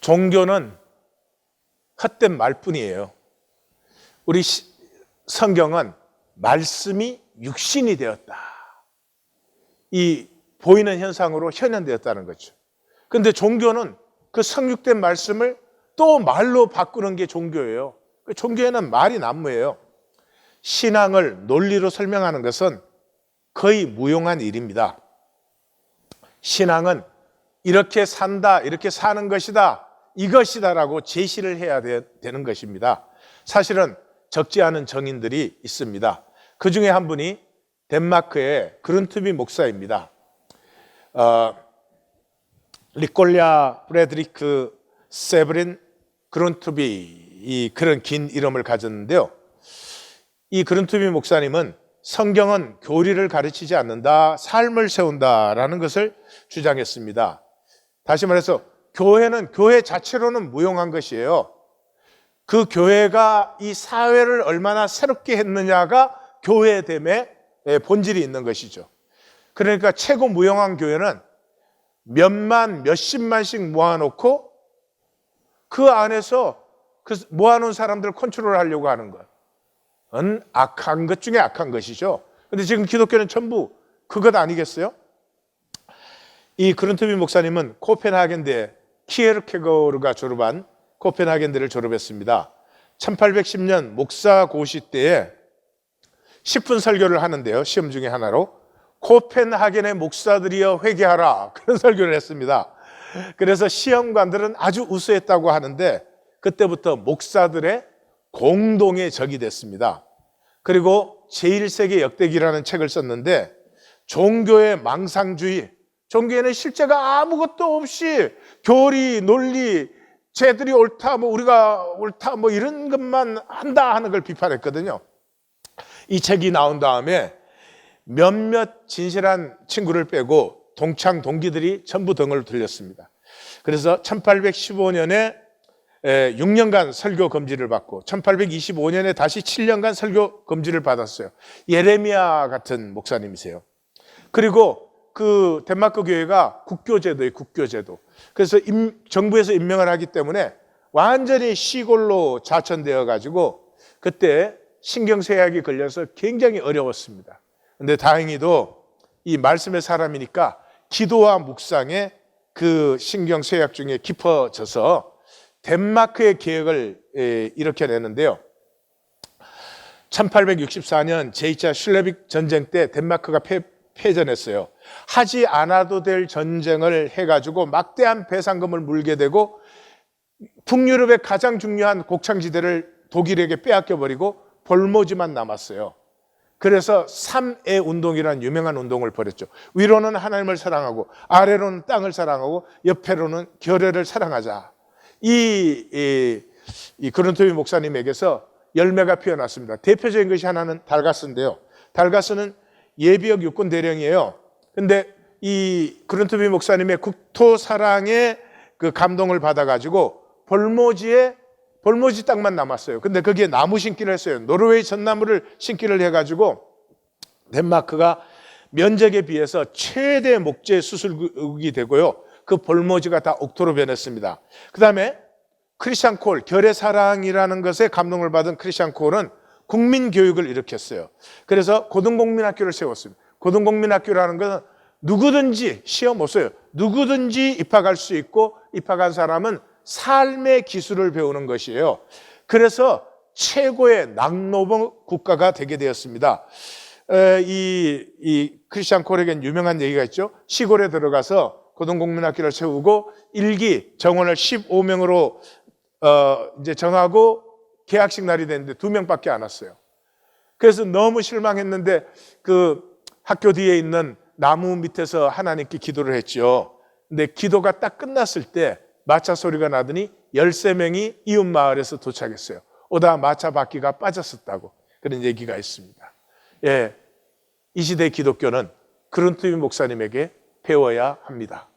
종교는 헛된 말뿐이에요. 우리 성경은 말씀이 육신이 되었다. 이 보이는 현상으로 현현되었다는 거죠. 그런데 종교는 그 성육된 말씀을 또 말로 바꾸는 게 종교예요. 종교에는 말이 난무예요. 신앙을 논리로 설명하는 것은 거의 무용한 일입니다. 신앙은 이렇게 산다, 이렇게 사는 것이다, 이것이다라고 제시를 해야 되는 것입니다. 사실은 적지 않은 정인들이 있습니다. 그 중에 한 분이 덴마크의 그룬투비 목사입니다. 리콜랴 프레드리크 세브린 그룬투비, 그런 긴 이름을 가졌는데요. 이 그룬투비 목사님은 성경은 교리를 가르치지 않는다, 삶을 세운다라는 것을 주장했습니다. 다시 말해서 교회는 교회 자체로는 무용한 것이에요. 그 교회가 이 사회를 얼마나 새롭게 했느냐가 교회됨의 본질이 있는 것이죠. 그러니까 최고 무용한 교회는 몇만, 몇십만씩 모아놓고 그 안에서 그 모아놓은 사람들을 컨트롤하려고 하는 것은 악한 것 중에 악한 것이죠. 그런데 지금 기독교는 전부 그것 아니겠어요? 이 그룬투비 목사님은 코펜하겐대 키에르케고르가 졸업한 코펜하겐대를 졸업했습니다. 1810년 목사 고시 때에 10분 설교를 하는데요. 시험 중에 하나로 코펜하겐의 목사들이여 회개하라, 그런 설교를 했습니다. 그래서 시험관들은 아주 우수했다고 하는데 그때부터 목사들의 공동의 적이 됐습니다. 그리고 제1세기 역대기라는 책을 썼는데 종교의 망상주의, 종교에는 실제가 아무것도 없이 교리, 논리, 쟤들이 옳다, 우리가 옳다, 이런 것만 한다 하는 걸 비판했거든요. 이 책이 나온 다음에 몇몇 진실한 친구를 빼고 동창 동기들이 전부 등을 돌렸습니다. 그래서 1815년에 6년간 설교 금지를 받고 1825년에 다시 7년간 설교 금지를 받았어요. 예레미야 같은 목사님이세요. 그리고 그 덴마크 교회가 국교제도예요, 국교제도. 그래서 정부에서 임명을 하기 때문에 완전히 시골로 자천되어 가지고 그때 신경쇠약이 걸려서 굉장히 어려웠습니다. 그런데 다행히도 이 말씀의 사람이니까 기도와 묵상에 그 신경쇠약 중에 깊어져서 덴마크의 계획을 일으켜내는데요. 1864년 제2차 슐레빅 전쟁 때 덴마크가 패전했어요. 하지 않아도 될 전쟁을 해가지고 막대한 배상금을 물게 되고 북유럽의 가장 중요한 곡창지대를 독일에게 빼앗겨버리고 볼모지만 남았어요. 그래서 3애 운동이라는 유명한 운동을 벌였죠. 위로는 하나님을 사랑하고 아래로는 땅을 사랑하고 옆에로는 결례를 사랑하자. 이 그룬투비 목사님에게서 열매가 피어났습니다. 대표적인 것이 하나는 달가스인데요. 달가스는 예비역 육군 대령이에요. 근데 이 그룬투비 목사님의 국토 사랑에 그 감동을 받아가지고 볼모지 땅만 남았어요. 근데 거기에 나무 심기를 했어요. 노르웨이 전나무를 심기를 해가지고 덴마크가 면적에 비해서 최대 목재 수출국이 되고요. 그 볼모지가 다 옥토로 변했습니다. 그 다음에 크리스찬 콜, 결의 사랑이라는 것에 감동을 받은 크리스찬 콜은 국민교육을 일으켰어요. 그래서 고등국민학교를 세웠습니다. 고등국민학교라는 것은 누구든지 시험 없어요. 누구든지 입학할 수 있고 입학한 사람은 삶의 기술을 배우는 것이에요. 그래서 최고의 낙노범 국가가 되게 되었습니다. 이 크리스찬 콜에겐 유명한 얘기가 있죠. 시골에 들어가서 고등국민학교를 세우고 일기 정원을 15명으로 이제 정하고 개학식 날이 됐는데 2명밖에 안 왔어요. 그래서 너무 실망했는데 그 학교 뒤에 있는 나무 밑에서 하나님께 기도를 했죠. 근데 기도가 딱 끝났을 때 마차 소리가 나더니 13명이 이웃 마을에서 도착했어요. 오다 마차 바퀴가 빠졌었다고 그런 얘기가 있습니다. 이 시대 기독교는 그룬투비 목사님에게 배워야 합니다.